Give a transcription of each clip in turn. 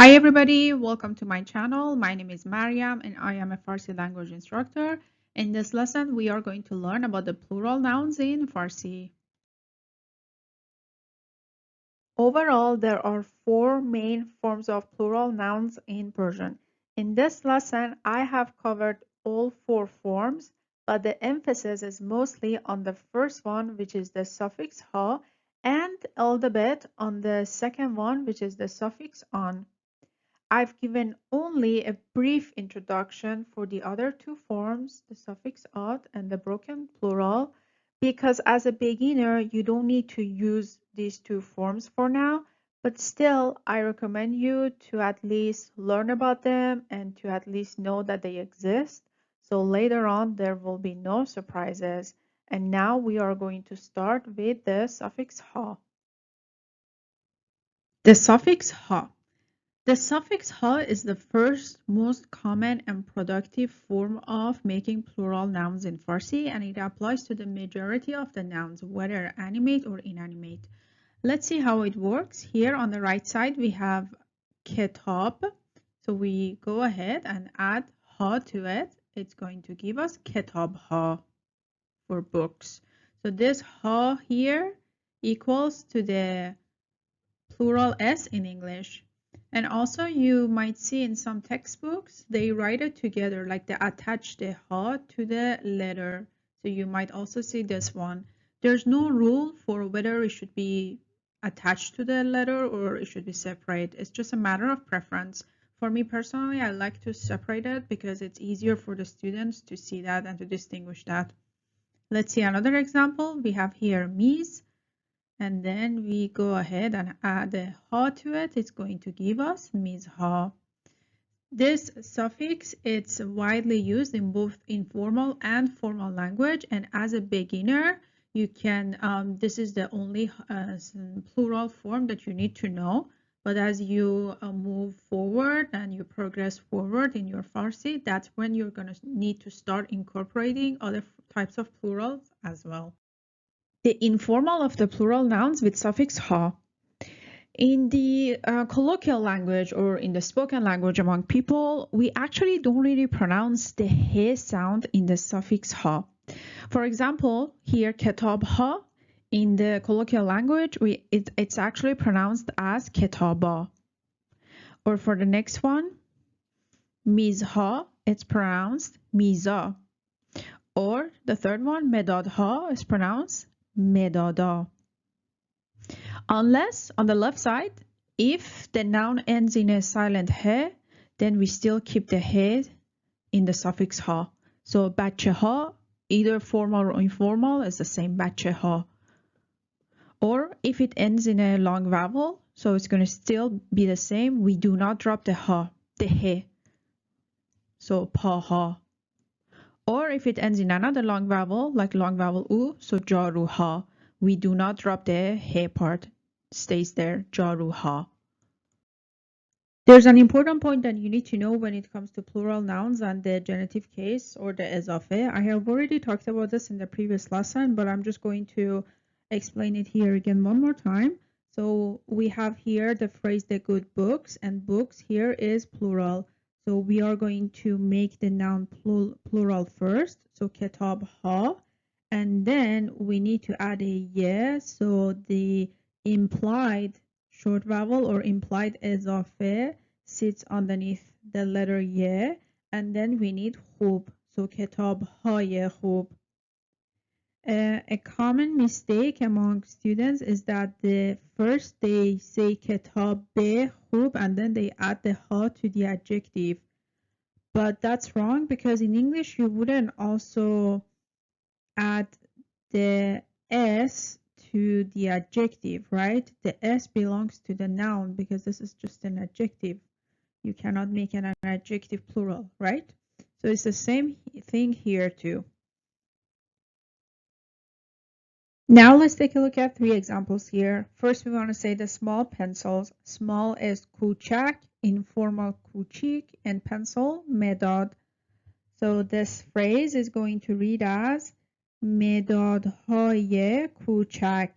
Hi everybody, welcome to my channel. My name is Mariam and I am a Farsi language instructor. In this lesson, we are going to learn about the plural nouns in Farsi. Overall, there are four main forms of plural nouns in Persian. In this lesson, I have covered all four forms, but the emphasis is mostly on the first one, which is the suffix ha, and a little bit on the second one, which is the suffix on. I've given only a brief introduction for the other two forms, the suffix "ot" and the broken plural, because as a beginner, you don't need to use these two forms for now, but still, I recommend you to at least learn about them and to at least know that they exist. So later on, there will be no surprises. And now we are going to start with the suffix ha. The suffix ha. The suffix "ha" is the first, most common and productive form of making plural nouns in Farsi, and it applies to the majority of the nouns, whether animate or inanimate. Let's see how it works. Here on the right side, we have kitab. So we go ahead and add ha to it. It's going to give us kitab ha for books. So this ha here equals to the plural s in English. And also you might see in some textbooks, they write it together, like they attach the ha to the letter. So you might also see this one. There's no rule for whether it should be attached to the letter or it should be separate. It's just a matter of preference. For me personally, I like to separate it because it's easier for the students to see that and to distinguish that. Let's see another example. We have here mis. And then we go ahead and add a ha to it. It's going to give us mizha. This suffix, it's widely used in both informal and formal language. And as a beginner, you can, this is the only plural form that you need to know. But as you move forward and you progress forward in your Farsi, that's when you're going to need to start incorporating other types of plurals as well. The informal of the plural nouns with suffix ha. In the colloquial language or in the spoken language among people, we actually don't really pronounce the he sound in the suffix ha. For example, here ketab ha, in the colloquial language, it's actually pronounced as ketaba. Or for the next one, mizha, it's pronounced miza. Or the third one, medad ha, is pronounced medada. Unless on the left side, if the noun ends in a silent he, then we still keep the he in the suffix ha. So bache ha, either formal or informal, is the same bache ha. Or if it ends in a long vowel, so it's going to still be the same. We do not drop the ha, the he. So pa ha. Or if it ends in another long vowel, like long vowel u, so jaru ha. We do not drop the he part. Stays there, jaru ha. There's an important point that you need to know when it comes to plural nouns and the genitive case or the ezafe. I have already talked about this in the previous lesson, but I'm just going to explain it here again one more time. So we have here the phrase the good books, and books here is plural. So we are going to make the noun plural first, so kitab ha, and then we need to add a ye, so the implied short vowel or implied ezafe sits underneath the letter ye, and then we need khub, so kitab hay khub. A common mistake among students is that first they say kitab be khub and then they add the ha to the adjective. But that's wrong because in English you wouldn't also add the s to the adjective, right? The s belongs to the noun because this is just an adjective. You cannot make an adjective plural, right? So it's the same thing here too. Now let's take a look at three examples here. First, we want to say the small pencils. Small is kuchak, informal kuchik, and pencil, medad. So this phrase is going to read as medadهای کوچک.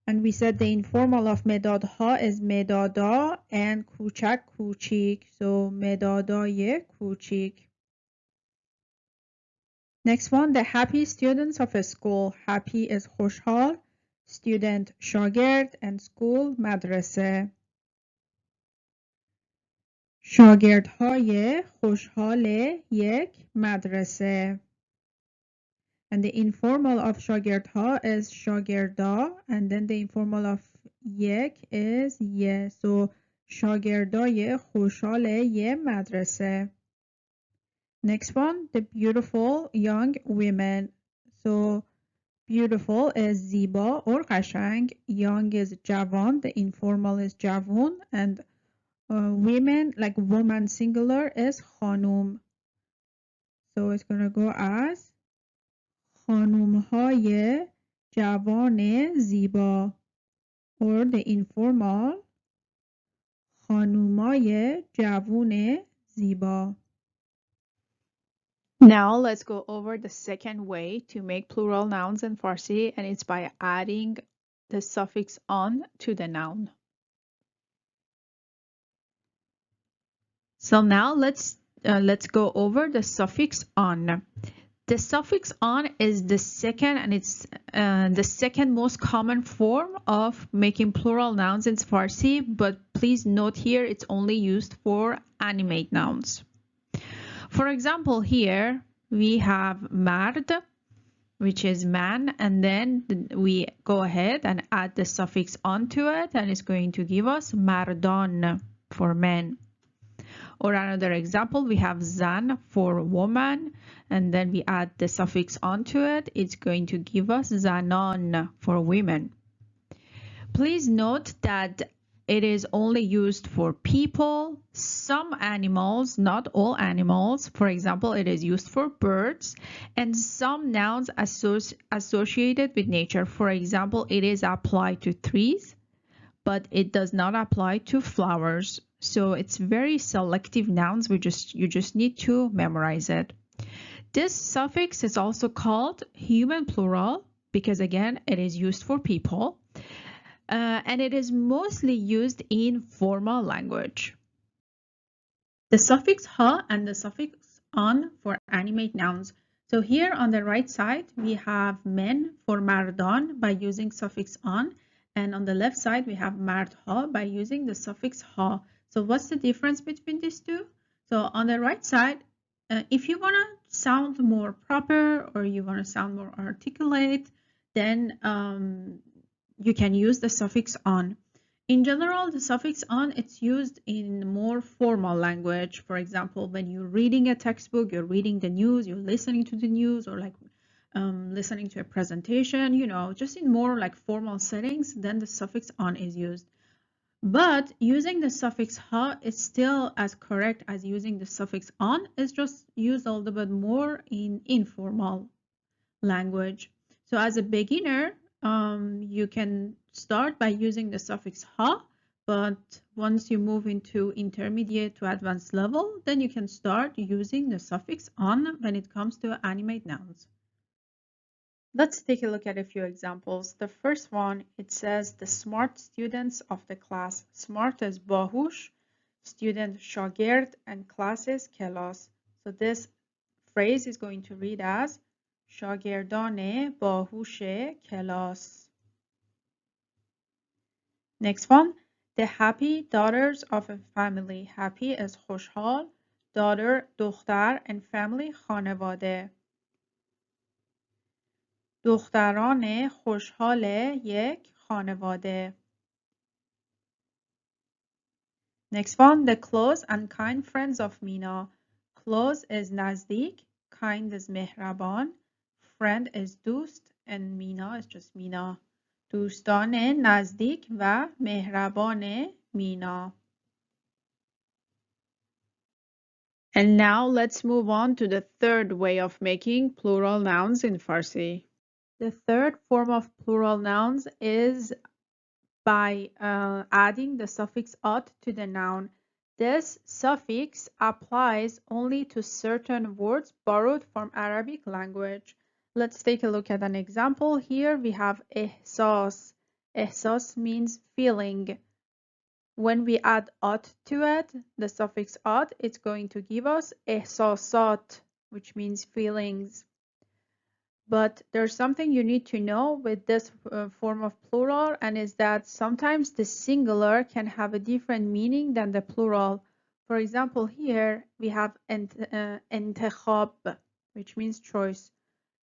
And we said the informal of مدادها is مدادا and کوچک کوچیک. So مدادای کوچیک. Next one, the happy students of a school. Happy is خوشحال, student شاگرد and school مدرسه. شاگردهای خوشحال یک مدرسه. And the informal of شاگردها is شاگردا and then the informal of یک is یه. So شاگردای خوشحال یه مدرسه. Next one, the beautiful young women. So beautiful is زیبا or قشنگ. Young is جوان. The informal is جوان. And women, like woman singular, is خانوم. So it's going to go as خانوم‌های جوان زیبا. Or the informal خانومای جوان زیبا. Now let's go over the second way to make plural nouns in Farsi, and it's by adding the suffix on to the noun. So now let's go over the suffix on. The suffix on is the second, and it's the second most common form of making plural nouns in Farsi, but please note here it's only used for animate nouns. For example, here we have mard, which is man, and then we go ahead and add the suffix onto it, and it's going to give us mardan for men. Or another example, we have zan for woman, and then we add the suffix onto it. It's going to give us zanan for women. Please note that it is only used for people, some animals, not all animals. For example, it is used for birds, and some nouns associated with nature. For example, it is applied to trees, but it does not apply to flowers. So it's very selective nouns. You just need to memorize it. This suffix is also called human plural because again, it is used for people. And it is mostly used in formal language. The suffix ha and the suffix on for animate nouns. So here on the right side, we have men for mardan by using suffix on, and on the left side, we have mardha by using the suffix ha. So what's the difference between these two? So on the right side, if you want to sound more proper or you want to sound more articulate, then you can use the suffix on. In general, the suffix on, it's used in more formal language. For example, when you're reading a textbook, you're reading the news, you're listening to the news, or like listening to a presentation, you know, just in more like formal settings, then the suffix on is used. But using the suffix ha is still as correct as using the suffix on. It's just used a little bit more in informal language. So as a beginner, you can start by using the suffix ha, but once you move into intermediate to advanced level, then you can start using the suffix on when it comes to animate nouns. Let's take a look at a few examples. The first one, it says the smart students of the class. Smart is bahush, student shagird, and class is kelas. So this phrase is going to read as شاگردان باهوش کلاس. Next one, the happy daughters of a family. Happy is خوشحال, daughter دختر, and family خانواده. دختران خوشحال یک خانواده. Next one, the close and kind friends of Mina. Close is نزدیک, kind is مهربان, friend is دوست, and Mina is just Mina. دوستان نزدیک و مهربان مینا. And now let's move on to the third way of making plural nouns in Farsi. The third form of plural nouns is by adding the suffix ot to the noun. This suffix applies only to certain words borrowed from Arabic language. Let's take a look at an example. Here we have ihsas. Ehsas means feeling. When we add at to it, the suffix at, it's going to give us ehsasat, which means feelings. But there's something you need to know with this form of plural, and is that sometimes the singular can have a different meaning than the plural. For example, here we have انتخاب, which means choice.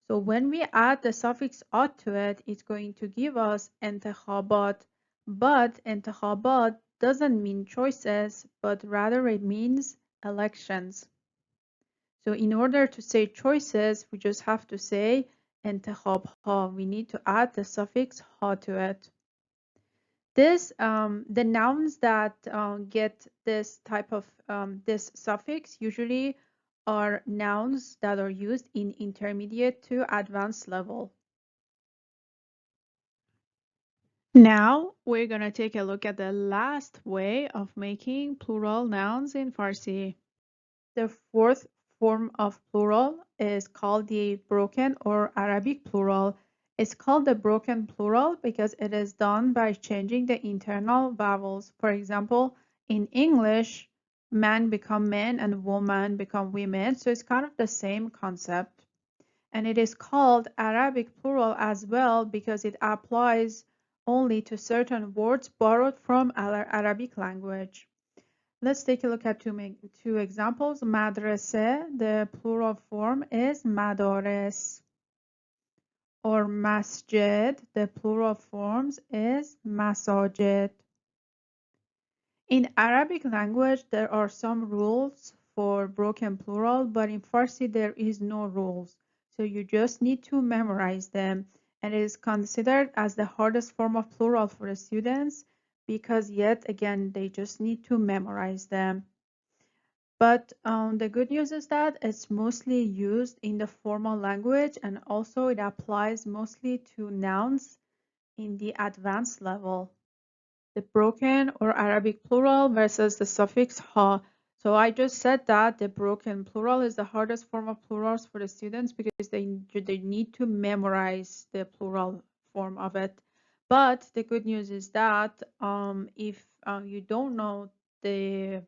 So when we add the suffix at to it, it's going to give us انتخابات. But انتخابات doesn't mean choices, but rather it means elections. So in order to say choices, we just have to say انتخابها. We need to add the suffix ha to it. The nouns that get this type of this suffix usually are nouns that are used in intermediate to advanced level. Now we're gonna take a look at the last way of making plural nouns in Farsi. The fourth form of plural is called the broken or Arabic plural. It's called the broken plural because it is done by changing the internal vowels. For example, in English, man become men and woman become women. So it's kind of the same concept. And it is called Arabic plural as well because it applies only to certain words borrowed from Arabic language. Let's take a look at two examples. Madrase, the plural form is madaris. Or masjid, the plural forms is masajid. In Arabic language, there are some rules for broken plural, but in Farsi, there is no rules. So you just need to memorize them. And it is considered as the hardest form of plural for the students because yet again, they just need to memorize them. But the good news is that it's mostly used in the formal language and also it applies mostly to nouns in the advanced level. The broken or Arabic plural versus the suffix ha. So I just said that the broken plural is the hardest form of plurals for the students because they need to memorize the plural form of it. But the good news is that if you don't know the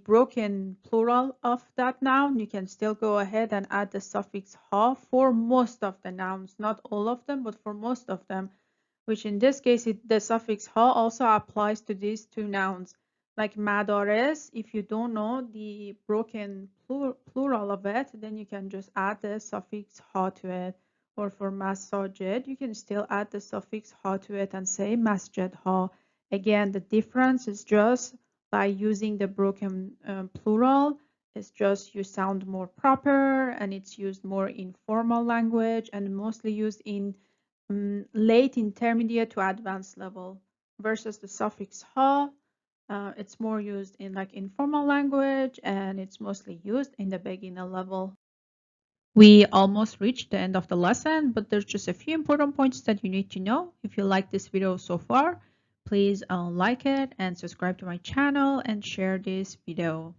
broken plural of that noun, you can still go ahead and add the suffix ha for most of the nouns, not all of them, but for most of them, which in this case, the suffix ha also applies to these two nouns. Like madaris, if you don't know the broken plural of it, then you can just add the suffix ha to it. Or for masajid, you can still add the suffix ha to it and say masjid ha. Again, the difference is just by using the broken plural, it's just you sound more proper and it's used more in formal language and mostly used in late intermediate to advanced level versus the suffix ha. It's more used in like informal language and it's mostly used in the beginner level. We almost reached the end of the lesson, but there's just a few important points that you need to know. If you like this video so far, please like it and subscribe to my channel and share this video.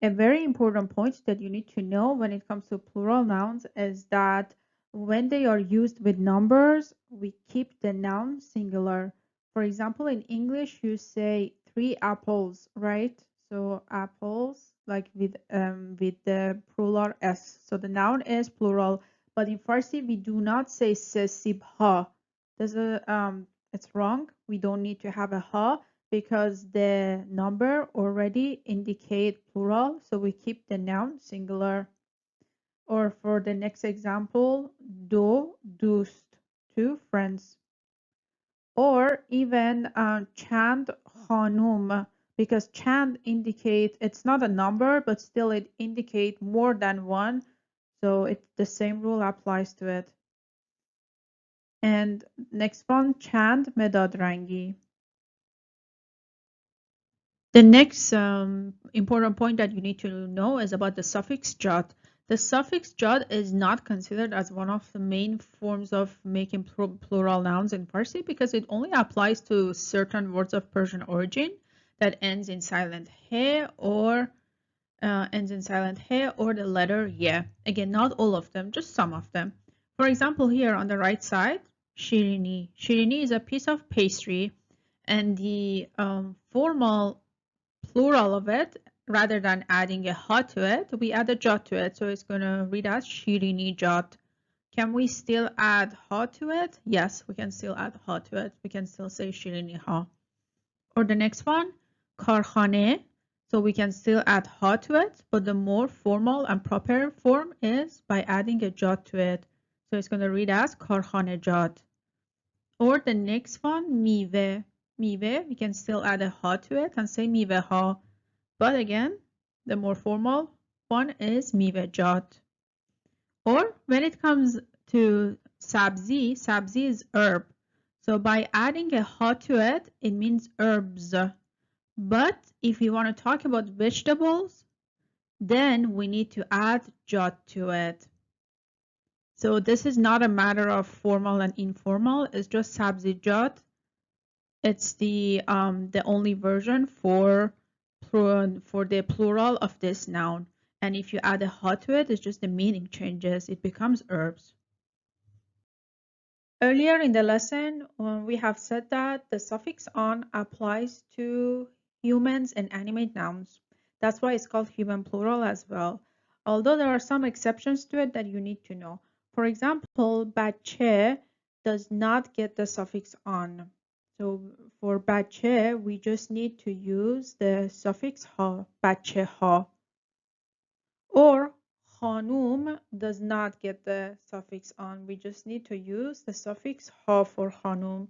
A very important point that you need to know when it comes to plural nouns is that when they are used with numbers, we keep the noun singular. For example, in English, you say 3 apples, right? So apples, like with the plural s. So the noun is plural. But in Farsi, we do not say se sibha. It's wrong. We don't need to have a ha because the number already indicate plural, so we keep the noun singular. Or for the next example, dost, two friends. Or even chand khanum, because chand indicate it's not a number, but still it indicate more than one, so the same rule applies to it. And next one, chand medad rangi. The next important point that you need to know is about the suffix jot. The suffix jot is not considered as one of the main forms of making plural nouns in Farsi because it only applies to certain words of Persian origin that ends in silent he or the letter ye. Again, not all of them, just some of them. For example, here on the right side, shirini. Shirini is a piece of pastry, and the formal plural of it, rather than adding a ha to it, we add a jot to it. So it's going to read as shirini jot. Can we still add ha to it? Yes, we can still add ha to it. We can still say shirini ha. Or the next one, karkhane. So we can still add ha to it, but the more formal and proper form is by adding a jot to it. So it's going to read as karkhane jot. Or the next one, mive. Mive, we can still add a ha to it and say mive ha. But again, the more formal one is mive jot. Or when it comes to sabzi, sabzi is herb. So by adding a ha to it, it means herbs. But if you want to talk about vegetables, then we need to add jot to it. So this is not a matter of formal and informal. It's just sabzijat. It's the only version for the plural of this noun. And if you add a ha to it, it's just the meaning changes. It becomes herbs. Earlier in the lesson, we have said that the suffix on applies to humans and animate nouns. That's why it's called human plural as well. Although there are some exceptions to it that you need to know. For example, bache does not get the suffix on. So for bache, we just need to use the suffix ha, bache ha. Or khanum does not get the suffix on. We just need to use the suffix ha for khanum.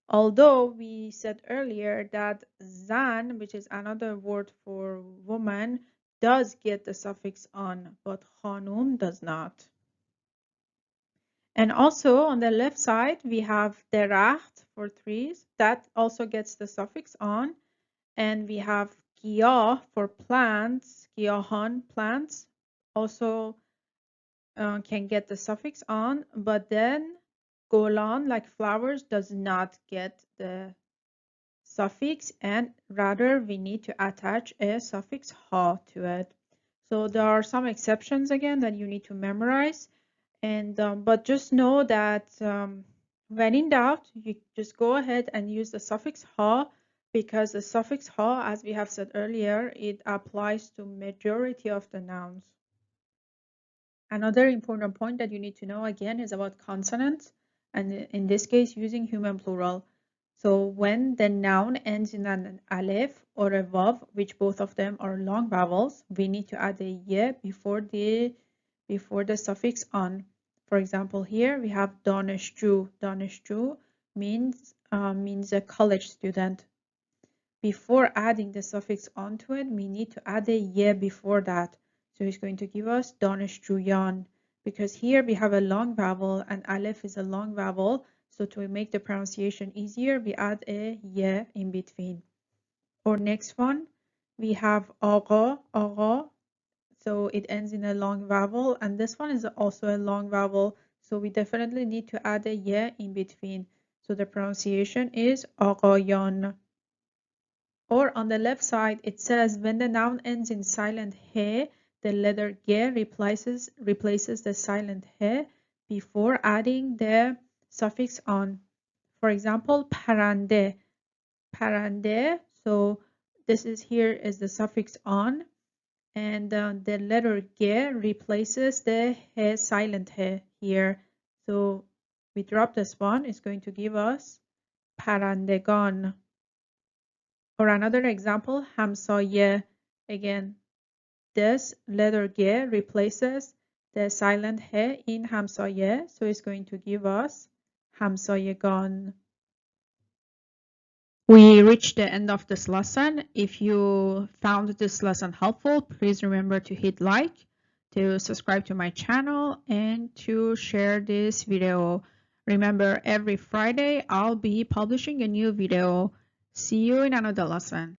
Although we said earlier that zan, which is another word for woman, does get the suffix on, but khanum does not. And also on the left side, we have deracht for trees. That also gets the suffix on. And we have giyah for plants, giyahan, plants, also can get the suffix on, but then golan, like flowers, does not get the suffix, and rather we need to attach a suffix ha to it. So there are some exceptions again that you need to memorize, and but just know that when in doubt, you just go ahead and use the suffix ha, because the suffix ha, as we have said earlier, it applies to majority of the nouns. Another important point that you need to know again is about consonants, and in this case using human plural. So when the noun ends in an aleph or a vav, which both of them are long vowels, we need to add a ye before the suffix on. For example, here we have danishju. Danishju means a college student. Before adding the suffix onto it, we need to add a ye before that. So it's going to give us danishjuyan, because here we have a long vowel and aleph is a long vowel. So to make the pronunciation easier, we add a ye in between. Or next one, we have agha, agha. So it ends in a long vowel, and this one is also a long vowel. So we definitely need to add a ye in between. So the pronunciation is aghayan. Or on the left side, it says when the noun ends in silent he, the letter ge replaces the silent he before adding the suffix on. For example, parande. Parande. So this is here is the suffix on, and the letter ge replaces the he silent he here. So we drop this one. It's going to give us parandegan. Or another example, hamsaye. Again, this letter ge replaces the silent he in hamsaye, so it's going to give us hamsayegan. We reached the end of this lesson. If you found this lesson helpful, please remember to hit like, to subscribe to my channel, and to share this video. Remember, every Friday I'll be publishing a new video. See you in another lesson.